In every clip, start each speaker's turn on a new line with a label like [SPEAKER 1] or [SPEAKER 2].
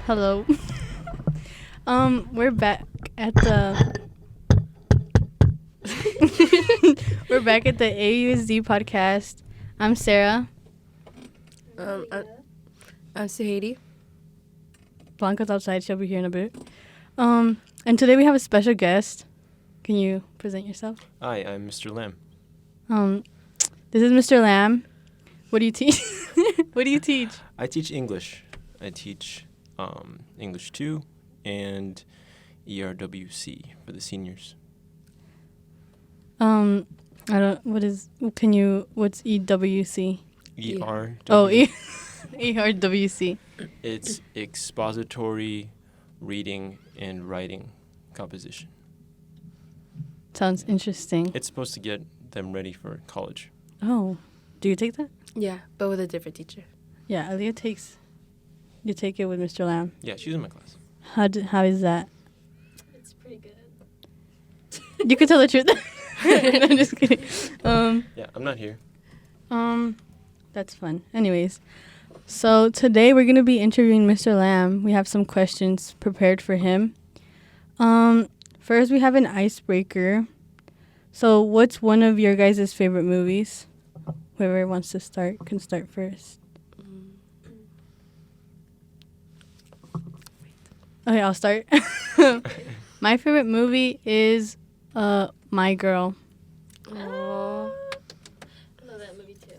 [SPEAKER 1] Hello. We're back at the we're back at the AUSD podcast. I'm Sarah.
[SPEAKER 2] I'm Suhaidi.
[SPEAKER 1] Blanca's outside. She'll be here in a bit. And today we have a special guest. Can you present yourself?
[SPEAKER 3] Hi, I'm Mr. Lamb.
[SPEAKER 1] This is Mr. Lamb. What do you teach? What do you teach?
[SPEAKER 3] I teach English. I teach English 2 and ERWC for the seniors.
[SPEAKER 1] I don't. What's EWC?
[SPEAKER 3] ERWC.
[SPEAKER 1] Oh, ERWC.
[SPEAKER 3] It's expository reading and writing composition.
[SPEAKER 1] Sounds interesting.
[SPEAKER 3] It's supposed to get them ready for college.
[SPEAKER 1] Oh, do you take that?
[SPEAKER 2] Yeah, but with a different teacher.
[SPEAKER 1] Yeah, Aaliyah takes. You take it with Mr. Lamb.
[SPEAKER 3] Yeah, she's in my class.
[SPEAKER 1] How is that?
[SPEAKER 4] It's pretty good.
[SPEAKER 1] You could tell the truth. No, I'm just kidding.
[SPEAKER 3] Yeah, I'm not here.
[SPEAKER 1] That's fun. Anyways, so today we're gonna be interviewing Mr. Lamb. We have some questions prepared for him. First we have an icebreaker. So, what's one of your guys' favorite movies? Whoever wants to start can start first. Okay, I'll start. My favorite movie is My Girl.
[SPEAKER 2] Oh.
[SPEAKER 4] I love that movie too.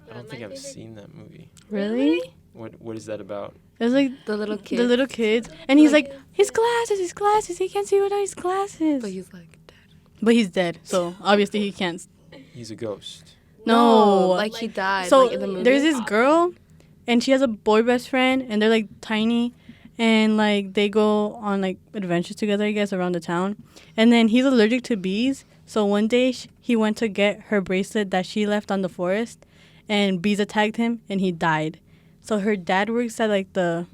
[SPEAKER 3] I don't think I've seen that movie.
[SPEAKER 1] Really?
[SPEAKER 3] What is that about?
[SPEAKER 1] It was like
[SPEAKER 2] The little kid.
[SPEAKER 1] the little kids, and he's like his glasses. He can't see without his glasses.
[SPEAKER 2] But he's like dead.
[SPEAKER 1] But he's dead, so obviously he can't.
[SPEAKER 3] He's a ghost.
[SPEAKER 1] No.
[SPEAKER 2] Like he died.
[SPEAKER 1] So
[SPEAKER 2] like in the movie.
[SPEAKER 1] there's this girl, and she has a boy best friend, and they're like tiny, and like they go on like adventures together, I guess, around the town. And then he's allergic to bees, so one day he went to get her bracelet that she left on the forest, and bees attacked him, and he died. So her dad works at like the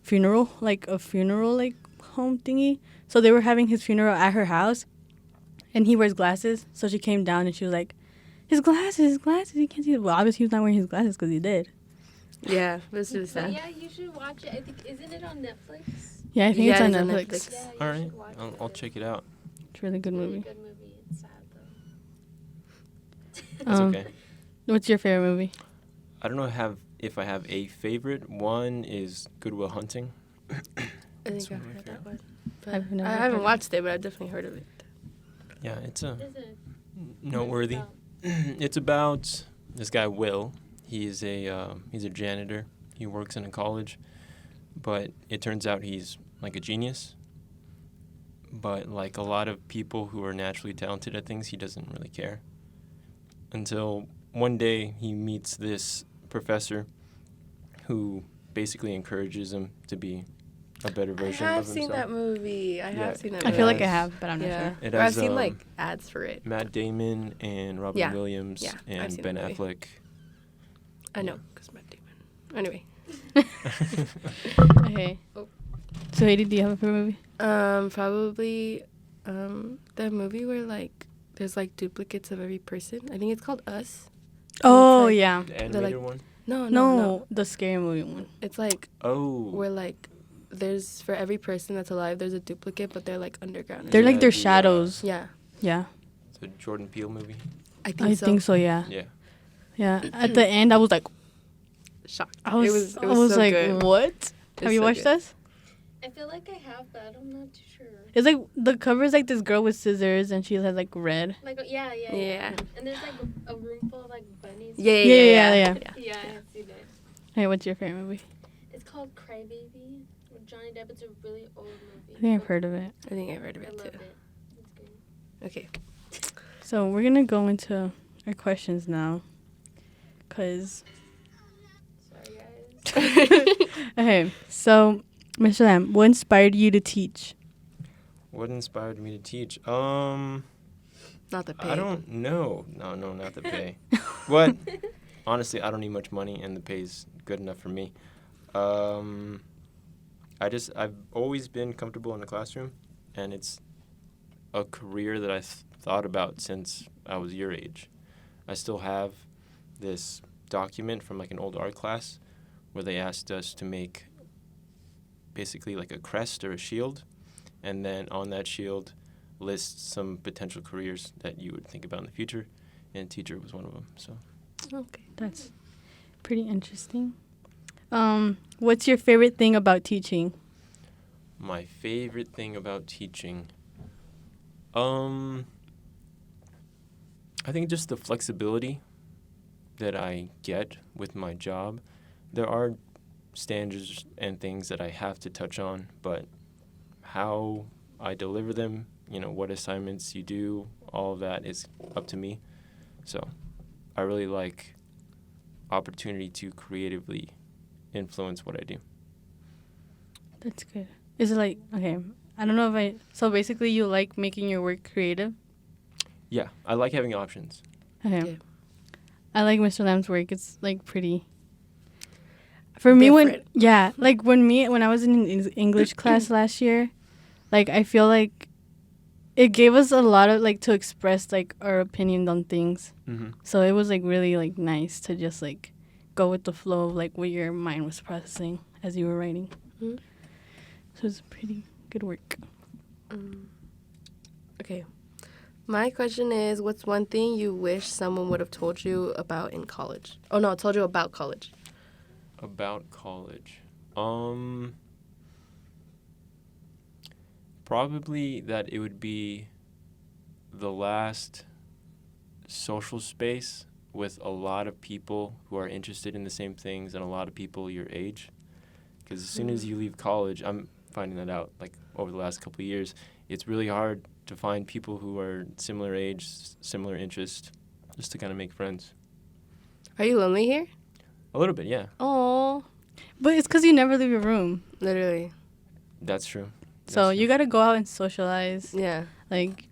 [SPEAKER 1] funeral like home thingy. So they were having his funeral at her house, and he wears glasses. So she came down and she was like, his glasses, he can't see. Well, obviously he's not wearing his glasses because he did.
[SPEAKER 2] Yeah, this is
[SPEAKER 4] But
[SPEAKER 2] sad.
[SPEAKER 4] yeah, you should watch it. I think isn't it on Netflix?
[SPEAKER 1] Yeah, I think
[SPEAKER 2] Yeah,
[SPEAKER 1] it's on
[SPEAKER 2] it's on
[SPEAKER 1] Netflix.
[SPEAKER 2] Netflix.
[SPEAKER 4] Yeah, you
[SPEAKER 3] All right,
[SPEAKER 4] should watch
[SPEAKER 3] I'll
[SPEAKER 4] it.
[SPEAKER 3] check it out.
[SPEAKER 1] It's a really good
[SPEAKER 4] Really
[SPEAKER 1] movie.
[SPEAKER 4] good movie. It's sad though.
[SPEAKER 3] That's okay.
[SPEAKER 1] What's your favorite movie?
[SPEAKER 3] I don't know if I have a favorite. One is Good Will Hunting.
[SPEAKER 2] I
[SPEAKER 3] That's
[SPEAKER 2] think I've
[SPEAKER 3] one of my
[SPEAKER 2] heard that
[SPEAKER 3] favorite.
[SPEAKER 2] one.
[SPEAKER 1] I've
[SPEAKER 2] But
[SPEAKER 1] never
[SPEAKER 2] I
[SPEAKER 1] heard
[SPEAKER 2] haven't
[SPEAKER 1] it.
[SPEAKER 2] watched it, but I've definitely heard of it.
[SPEAKER 3] Yeah, it's
[SPEAKER 4] Is it?
[SPEAKER 3] noteworthy. It's about this guy Will. He's a janitor. He works in a college, but it turns out he's like a genius. But like a lot of people who are naturally talented at things, he doesn't really care. Until one day he meets this professor who basically encourages him to be a better version
[SPEAKER 2] I have
[SPEAKER 3] of himself.
[SPEAKER 2] seen that movie. I
[SPEAKER 3] Yeah.
[SPEAKER 2] have seen that
[SPEAKER 1] I
[SPEAKER 2] movie.
[SPEAKER 1] feel like I
[SPEAKER 3] has-
[SPEAKER 1] have, but I'm not
[SPEAKER 2] Yeah.
[SPEAKER 1] sure.
[SPEAKER 3] It
[SPEAKER 2] Or I've
[SPEAKER 3] has,
[SPEAKER 2] seen like ads for it.
[SPEAKER 3] Matt Damon and Robin
[SPEAKER 2] Yeah.
[SPEAKER 3] Williams
[SPEAKER 2] Yeah, I've
[SPEAKER 3] and
[SPEAKER 2] seen
[SPEAKER 3] Ben
[SPEAKER 2] the movie.
[SPEAKER 3] Affleck.
[SPEAKER 2] I know, because Matt Damon. Anyway.
[SPEAKER 1] Okay.
[SPEAKER 4] Oh.
[SPEAKER 1] So, Haiti, do you have a favorite movie?
[SPEAKER 2] Probably the movie where like there's like duplicates of every person. I think it's called Us.
[SPEAKER 1] Oh,
[SPEAKER 2] like-
[SPEAKER 1] yeah.
[SPEAKER 3] The animated
[SPEAKER 2] like-
[SPEAKER 3] one?
[SPEAKER 2] No.
[SPEAKER 1] The scary movie one.
[SPEAKER 2] It's like
[SPEAKER 3] Oh.
[SPEAKER 2] where like there's for every person that's alive there's a duplicate, but they're like underground. or
[SPEAKER 1] They're
[SPEAKER 3] Yeah,
[SPEAKER 1] like their
[SPEAKER 3] the,
[SPEAKER 1] shadows.
[SPEAKER 2] yeah,
[SPEAKER 1] Yeah.
[SPEAKER 3] It's a Jordan Peele movie.
[SPEAKER 2] I think
[SPEAKER 1] I
[SPEAKER 2] so.
[SPEAKER 1] think so, yeah.
[SPEAKER 3] Yeah.
[SPEAKER 1] Yeah. At the end, I was like,
[SPEAKER 2] Shocked.
[SPEAKER 1] I was
[SPEAKER 2] It was so
[SPEAKER 1] like,
[SPEAKER 2] good.
[SPEAKER 1] what?
[SPEAKER 2] It's
[SPEAKER 1] Have you
[SPEAKER 2] so
[SPEAKER 1] watched
[SPEAKER 2] good.
[SPEAKER 1] this?
[SPEAKER 4] I feel like I have, but I'm not too sure.
[SPEAKER 1] It's like the cover is like this girl with scissors and she has like red.
[SPEAKER 4] Like yeah.
[SPEAKER 2] Yeah.
[SPEAKER 4] And there's like a room full of like bunnies.
[SPEAKER 2] Yeah.
[SPEAKER 1] Yeah.
[SPEAKER 4] Yeah, I have seen it.
[SPEAKER 1] Hey, what's your favorite movie?
[SPEAKER 4] It's called Crybaby with Johnny Depp. It's a really old movie.
[SPEAKER 1] I think I've heard of it.
[SPEAKER 2] I think I've heard of
[SPEAKER 4] I
[SPEAKER 2] it
[SPEAKER 4] love
[SPEAKER 2] too.
[SPEAKER 4] it. It's good.
[SPEAKER 2] Okay.
[SPEAKER 1] So we're gonna go into our questions now, cause
[SPEAKER 4] Sorry guys.
[SPEAKER 1] okay. So, Mr. Lamb, what inspired you to teach?
[SPEAKER 3] What inspired me to teach?
[SPEAKER 2] Not the pay.
[SPEAKER 3] I don't know. No, not the pay. What? Honestly, I don't need much money, and the pay's good enough for me. I've always been comfortable in the classroom, and it's a career that I thought about since I was your age. I still have this document from like an old art class where they asked us to make basically like a crest or a shield, and then on that shield lists some potential careers that you would think about in the future, and teacher was one of them. So
[SPEAKER 2] Okay.
[SPEAKER 1] That's pretty interesting. What's your favorite thing about teaching?
[SPEAKER 3] my favorite thing about teaching, I think just the flexibility that I get with my job. There are standards and things that I have to touch on, but how I deliver them, what assignments you do, all of that is up to me. So I really like opportunity to creatively influence what I do.
[SPEAKER 1] That's good. Is it like, okay, I don't know so basically you like making your work creative?
[SPEAKER 3] Yeah, I like having options.
[SPEAKER 1] Okay.
[SPEAKER 2] Yeah.
[SPEAKER 1] I like Mr. Lamb's work. It's like pretty. For me, when I was in English class last year, like I feel like it gave us a lot of like to express like our opinion on things.
[SPEAKER 3] Mm-hmm.
[SPEAKER 1] So it was like really like nice to just like go with the flow of like what your mind was processing as you were writing.
[SPEAKER 2] Mhm.
[SPEAKER 1] So it's pretty good work.
[SPEAKER 2] Okay. My question is, what's one thing you wish someone would have told you about in college? Oh, no, told you about college.
[SPEAKER 3] About college. Probably that it would be the last social space with a lot of people who are interested in the same things and a lot of people your age. Because as soon as you leave college, I'm finding that out like over the last couple of years, it's really hard to find people who are similar age, similar interest, just to kind of make friends.
[SPEAKER 2] Are you lonely here?
[SPEAKER 3] A little bit, yeah.
[SPEAKER 2] Oh,
[SPEAKER 1] But it's because you never leave your room.
[SPEAKER 2] literally.
[SPEAKER 3] That's true.
[SPEAKER 1] So you got to go out and socialize.
[SPEAKER 2] Yeah.
[SPEAKER 1] Like,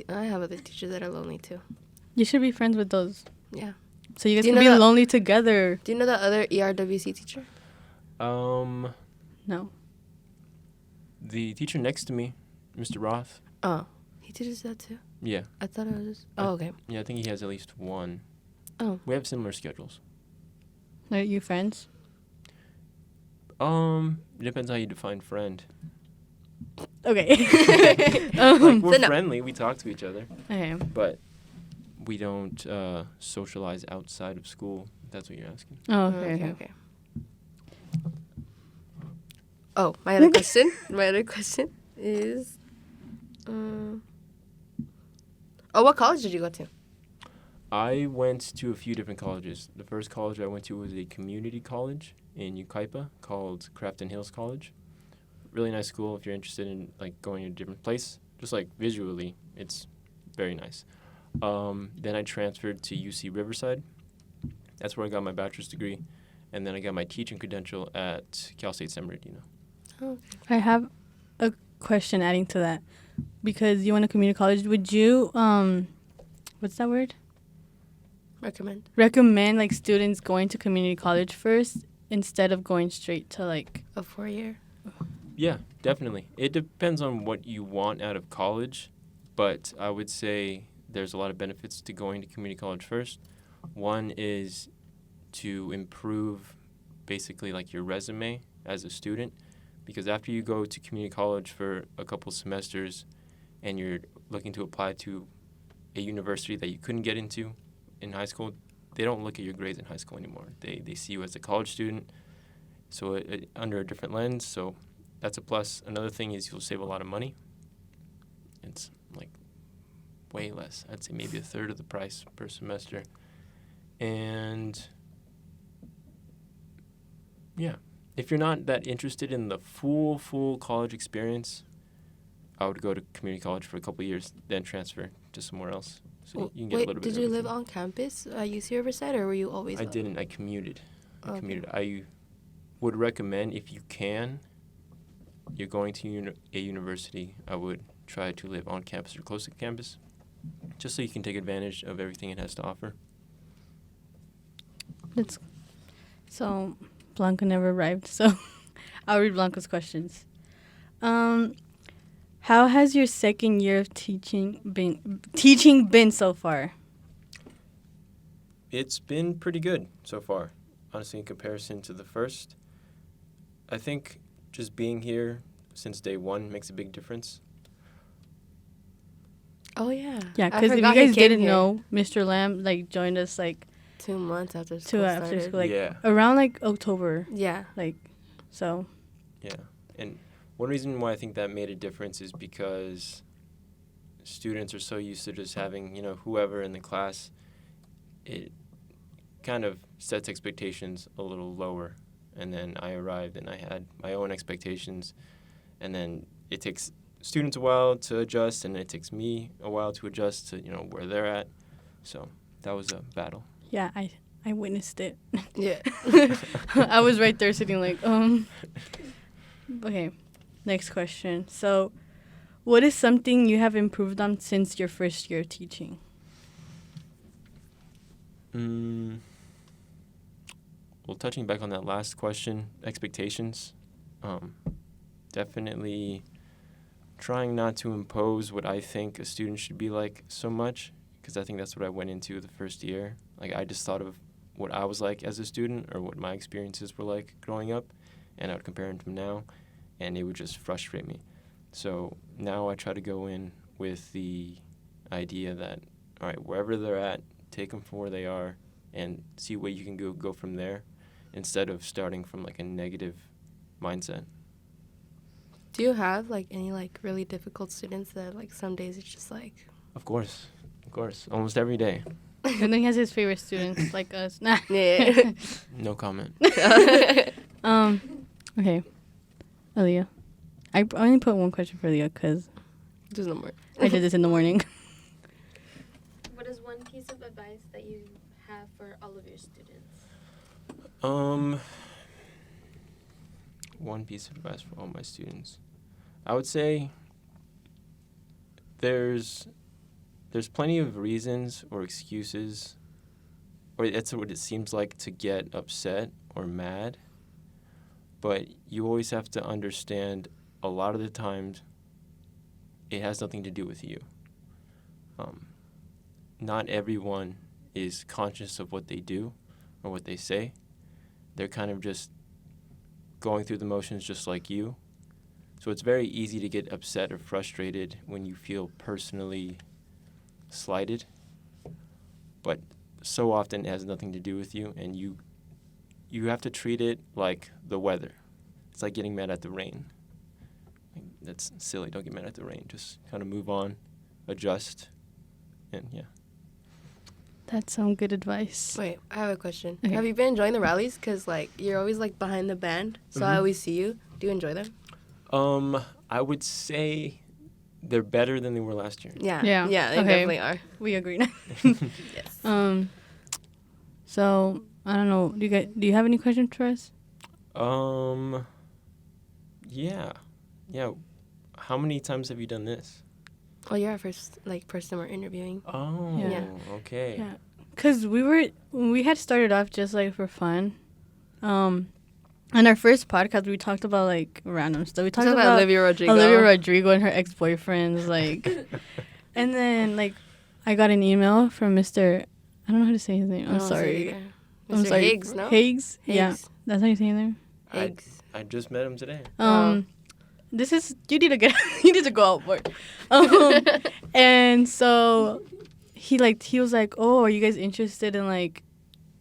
[SPEAKER 2] I have other teachers that are lonely too.
[SPEAKER 1] you should be friends with those.
[SPEAKER 2] Yeah.
[SPEAKER 1] So you guys
[SPEAKER 2] Do you
[SPEAKER 1] can
[SPEAKER 2] know
[SPEAKER 1] be
[SPEAKER 2] that-
[SPEAKER 1] lonely together.
[SPEAKER 2] Do you know the other ERWC teacher?
[SPEAKER 1] No.
[SPEAKER 3] The teacher next to me, Mr. Roth.
[SPEAKER 2] Oh, he teaches that too?
[SPEAKER 3] Yeah.
[SPEAKER 2] I thought it was. Oh, okay.
[SPEAKER 3] Yeah, I think he has at least one.
[SPEAKER 2] Oh.
[SPEAKER 3] We have similar schedules.
[SPEAKER 1] Are you friends?
[SPEAKER 3] It depends how you define friend.
[SPEAKER 1] Okay.
[SPEAKER 3] Like, we're
[SPEAKER 2] no.
[SPEAKER 3] friendly, we talk to each other,
[SPEAKER 1] Okay.
[SPEAKER 3] but we don't socialize outside of school, if that's what you're asking.
[SPEAKER 1] Oh, okay.
[SPEAKER 2] Oh, my other question. My other question is, what college did you go to?
[SPEAKER 3] I went to a few different colleges. The first college I went to was a community college in Ukaipa called Crafton Hills College. Really nice school if you're interested in like going to a different place. Just like visually, it's very nice. Then I transferred to UC Riverside. That's where I got my bachelor's degree. And then I got my teaching credential at Cal State San Bernardino.
[SPEAKER 2] Oh,
[SPEAKER 1] I have a question adding to that. Because you went to community college, would you, what's that word? Recommend like students going to community college first instead of going straight to like
[SPEAKER 2] a 4-year?
[SPEAKER 3] Yeah, definitely. It depends on what you want out of college, but I would say there's a lot of benefits to going to community college first. One is to improve basically like your resume as a student, because after you go to community college for a couple semesters and you're looking to apply to a university that you couldn't get into in high school, they don't look at your grades in high school anymore. They see you as a college student, so under a different lens, so that's a plus. Another thing is you'll save a lot of money. It's like way less. I'd say maybe a third of the price per semester. And yeah, if you're not that interested in the full college experience, I would go to community college for a couple of years, then transfer to somewhere else. So you can get a little bit
[SPEAKER 2] did
[SPEAKER 3] of
[SPEAKER 2] you live
[SPEAKER 3] everything.
[SPEAKER 2] on campus at UC Riverside, or were you always?
[SPEAKER 3] I didn't. I commuted.
[SPEAKER 2] Okay.
[SPEAKER 3] I would recommend, if you can, you're going to a university, I would try to live on campus or close to campus, just so you can take advantage of everything it has to offer.
[SPEAKER 1] So Blanca never arrived, so I'll read Blanca's questions. How has your second year of teaching been so far?
[SPEAKER 3] It's been pretty good so far, honestly, in comparison to the first. I think just being here since day one makes a big difference.
[SPEAKER 2] Oh yeah.
[SPEAKER 1] Yeah,
[SPEAKER 2] I
[SPEAKER 1] because if you
[SPEAKER 2] forgot he
[SPEAKER 1] guys
[SPEAKER 2] came
[SPEAKER 1] didn't
[SPEAKER 2] here
[SPEAKER 1] know, Mr. Lamb like joined us like
[SPEAKER 2] 2 months after school
[SPEAKER 1] after
[SPEAKER 2] started.
[SPEAKER 1] school, like
[SPEAKER 3] Yeah.
[SPEAKER 1] around like October,
[SPEAKER 2] Yeah.
[SPEAKER 1] like so.
[SPEAKER 3] Yeah. And one reason why I think that made a difference is because students are so used to just having, whoever in the class. It kind of sets expectations a little lower. And then I arrived and I had my own expectations. And then it takes students a while to adjust, and it takes me a while to adjust to, where they're at. So that was a battle.
[SPEAKER 1] Yeah, I witnessed it.
[SPEAKER 2] Yeah.
[SPEAKER 1] I was right there sitting like, Okay, next question. So, what is something you have improved on since your first year teaching?
[SPEAKER 3] Well, touching back on that last question, expectations. Definitely trying not to impose what I think a student should be like so much, because I think that's what I went into the first year. Like, I just thought of what I was like as a student or what my experiences were like growing up, and I would compare them to now, and it would just frustrate me. So now I try to go in with the idea that, all right, wherever they're at, take them from where they are and see where you can go from there, instead of starting from like a negative mindset.
[SPEAKER 2] Do you have like any like really difficult students that like some days it's just like?
[SPEAKER 3] Of course, almost every day.
[SPEAKER 1] And then he has his favorite students like us. Nah.
[SPEAKER 2] Yeah.
[SPEAKER 3] No comment.
[SPEAKER 1] Okay, Aaliyah. I only put one question for Aaliyah because
[SPEAKER 2] There's no more.
[SPEAKER 1] I did this in the morning.
[SPEAKER 4] What is one piece of advice that you have for all of your students?
[SPEAKER 3] One piece of advice for all my students. I would say there's plenty of reasons or excuses, or that's what it seems like, to get upset or mad. But you always have to understand, a lot of the times it has nothing to do with you. Not everyone is conscious of what they do or what they say. They're kind of just going through the motions just like you. So it's very easy to get upset or frustrated when you feel personally slighted. But so often it has nothing to do with you, and you have to treat it like the weather. It's like getting mad at the rain. That's silly. Don't get mad at the rain. Just kind of move on, adjust, and yeah.
[SPEAKER 1] That's some good advice.
[SPEAKER 2] Wait, I have a question.
[SPEAKER 1] Okay.
[SPEAKER 2] Have you been enjoying the rallies? Because like you're always like behind the band, so I always see you. Do you enjoy them?
[SPEAKER 3] I would say they're better than they were last year.
[SPEAKER 2] Yeah.
[SPEAKER 1] Yeah.
[SPEAKER 2] Yeah, they
[SPEAKER 1] Okay.
[SPEAKER 2] definitely are.
[SPEAKER 1] We agree now.
[SPEAKER 2] Yes.
[SPEAKER 1] So I don't know. Do you have any questions for us?
[SPEAKER 3] Yeah. How many times have you done this?
[SPEAKER 2] Oh, you're our first like person we're interviewing.
[SPEAKER 3] Oh,
[SPEAKER 1] Yeah.
[SPEAKER 3] okay.
[SPEAKER 1] Yeah, cause we had started off just like for fun. On our first podcast, we talked about like random stuff. We talked about
[SPEAKER 2] Olivia Rodrigo.
[SPEAKER 1] Olivia Rodrigo and her ex-boyfriends, like, and then like I got an email from Mr. I don't know how to say his name. I'm sorry. I'm
[SPEAKER 2] Mr.
[SPEAKER 1] sorry.
[SPEAKER 2] Higgs, no?
[SPEAKER 1] Higgs. Yeah,
[SPEAKER 2] Higgs.
[SPEAKER 1] that's how you say his name.
[SPEAKER 2] Higgs.
[SPEAKER 3] I just met him today.
[SPEAKER 1] This is you need to get you need to go out more. And so he was like, oh, are you guys interested in like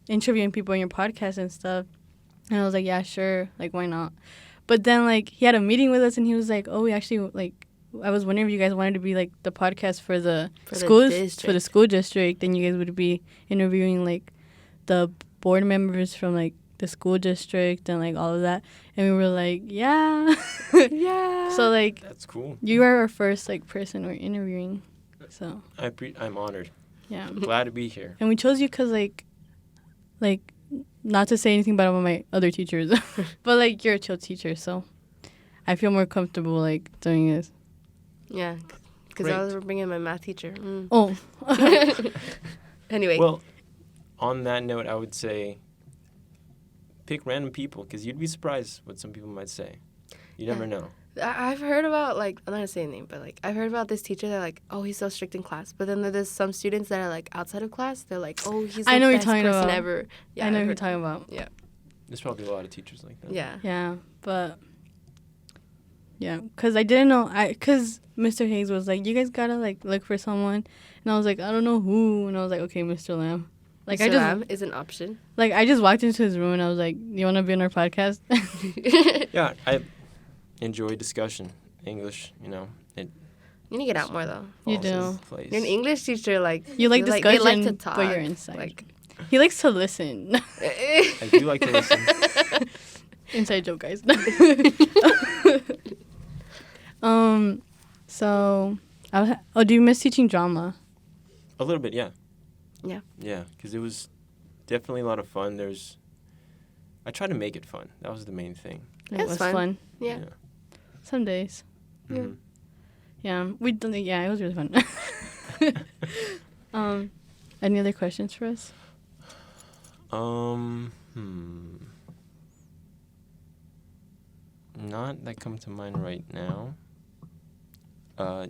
[SPEAKER 1] interviewing people on your podcast and stuff? And I was like, yeah, sure, like why not? But then like he had a meeting with us and he was like, oh, we actually like I was wondering if you guys wanted to be like the podcast for the schools for the school district, then you guys would be interviewing like the board members from like the school district and like all of that. And we were like, yeah.
[SPEAKER 2] Yeah.
[SPEAKER 1] So like
[SPEAKER 3] That's cool.
[SPEAKER 1] you are our first like person we're interviewing. So
[SPEAKER 3] I'm honored.
[SPEAKER 1] yeah.
[SPEAKER 3] I'm glad to be here.
[SPEAKER 1] And we chose you because like not to say anything bad about my other teachers, but like you're a chill teacher, so I feel more comfortable like doing this.
[SPEAKER 2] Yeah, because
[SPEAKER 3] Great.
[SPEAKER 2] I was bringing my math teacher.
[SPEAKER 1] Oh.
[SPEAKER 2] Anyway.
[SPEAKER 3] Well, on that note, I would say pick random people, because you'd be surprised what some people might say. You never know.
[SPEAKER 2] I've heard about, like, I'm not going to say a name, but, like, I've heard about this teacher that, like, oh, he's so strict in class. But then there's some students that are, like, outside of class. They're like, oh, he's the
[SPEAKER 1] I know
[SPEAKER 2] best
[SPEAKER 1] what you're talking
[SPEAKER 2] person
[SPEAKER 1] about.
[SPEAKER 2] ever. Yeah,
[SPEAKER 1] I know
[SPEAKER 2] I've
[SPEAKER 1] who you're
[SPEAKER 2] heard-
[SPEAKER 1] talking about.
[SPEAKER 2] Yeah.
[SPEAKER 3] There's probably a lot of teachers like that.
[SPEAKER 2] Yeah.
[SPEAKER 1] Yeah, but yeah, because I didn't know. Because Mr. Hayes was like, you guys gotta like look for someone, and I was like, I don't know who, and I was like, okay, Mr. Lamb. Like
[SPEAKER 2] Mr.
[SPEAKER 1] I just
[SPEAKER 2] Lamb is an option.
[SPEAKER 1] like I just walked into his room and I was like, you want to be on our podcast?
[SPEAKER 3] Yeah, I enjoy discussion. English, you know, it
[SPEAKER 2] You need to get out more though.
[SPEAKER 1] You
[SPEAKER 3] falls
[SPEAKER 1] do.
[SPEAKER 3] into place.
[SPEAKER 2] You're an English teacher, like
[SPEAKER 1] You like
[SPEAKER 2] they
[SPEAKER 1] discussion,
[SPEAKER 2] like to talk.
[SPEAKER 1] but you're inside.
[SPEAKER 2] Like,
[SPEAKER 1] He likes to listen.
[SPEAKER 3] I do like to listen.
[SPEAKER 1] Inside joke, guys. So do you miss teaching drama?
[SPEAKER 3] A little bit, yeah.
[SPEAKER 2] Yeah.
[SPEAKER 3] Yeah, because it was definitely a lot of fun. I tried to make it fun. That was the main thing.
[SPEAKER 1] It
[SPEAKER 2] That's
[SPEAKER 1] was
[SPEAKER 2] fun.
[SPEAKER 1] fun.
[SPEAKER 2] yeah.
[SPEAKER 1] Some days.
[SPEAKER 2] Yeah.
[SPEAKER 3] Mhm.
[SPEAKER 1] Yeah, it was really fun. Any other questions for us?
[SPEAKER 3] Not that come to mind right now.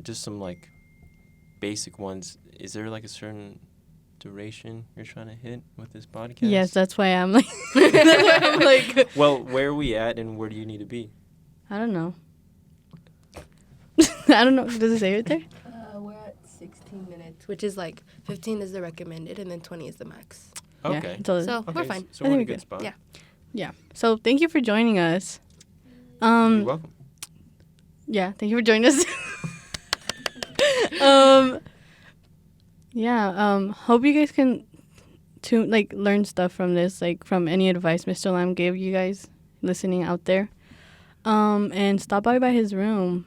[SPEAKER 3] Just some like basic ones. Is there like a certain duration you're trying to hit with this podcast?
[SPEAKER 1] Yes, that's why I'm like,
[SPEAKER 3] Well, where are we at and where do you need to be?
[SPEAKER 1] I don't know. I don't know. Does it say it there?
[SPEAKER 2] We're at 16 minutes, which is like 15 is the recommended, and then 20 is the max.
[SPEAKER 3] Okay.
[SPEAKER 1] Yeah, so,
[SPEAKER 2] So
[SPEAKER 3] Okay,
[SPEAKER 2] we're fine.
[SPEAKER 3] So
[SPEAKER 1] I
[SPEAKER 3] we're in a
[SPEAKER 1] think we're
[SPEAKER 3] good
[SPEAKER 1] good.
[SPEAKER 3] spot.
[SPEAKER 2] Yeah.
[SPEAKER 1] yeah. So thank you for joining us.
[SPEAKER 3] You're welcome.
[SPEAKER 1] Yeah, thank you for joining us. Hope you guys can learn stuff from this, like from any advice Mr. Lamb gave you guys listening out there. And stop by his room.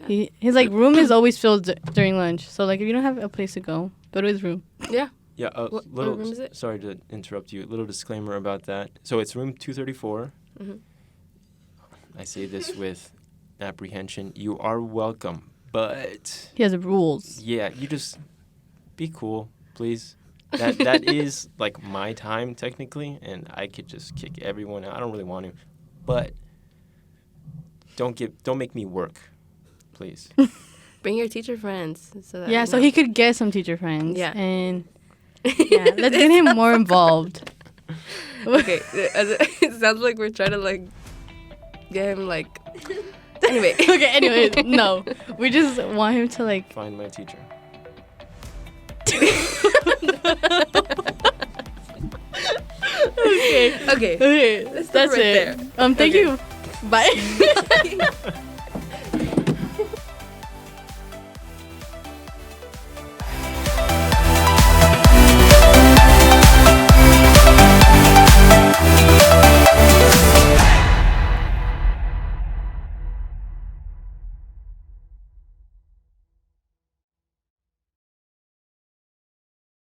[SPEAKER 2] Yeah.
[SPEAKER 1] His room is always filled during lunch. So like if you don't have a place to go to his room.
[SPEAKER 2] Yeah.
[SPEAKER 3] Yeah,
[SPEAKER 2] What
[SPEAKER 3] little.
[SPEAKER 2] room is it?
[SPEAKER 3] Sorry to interrupt you. A little disclaimer about that. So it's room 234.
[SPEAKER 2] Mhm.
[SPEAKER 3] I say this with apprehension. You are welcome, but
[SPEAKER 1] He has rules.
[SPEAKER 3] yeah, you just be cool, please. That is like my time technically, and I could just kick everyone out. I don't really want to, but don't make me work, please.
[SPEAKER 2] Bring your teacher friends. So that
[SPEAKER 1] Yeah,
[SPEAKER 2] you
[SPEAKER 1] so
[SPEAKER 2] know.
[SPEAKER 1] he could get some teacher friends.
[SPEAKER 2] Yeah.
[SPEAKER 1] And yeah, let's get him more involved.
[SPEAKER 2] Okay. It sounds like we're trying to like get him like. Anyway.
[SPEAKER 1] Okay, anyway, no. We just want him to like
[SPEAKER 3] Find my teacher.
[SPEAKER 1] Okay.
[SPEAKER 2] Okay.
[SPEAKER 1] Okay.
[SPEAKER 2] Let's stop
[SPEAKER 1] That's
[SPEAKER 2] right
[SPEAKER 1] it.
[SPEAKER 2] there.
[SPEAKER 1] Thank
[SPEAKER 2] Okay.
[SPEAKER 1] you. Bye.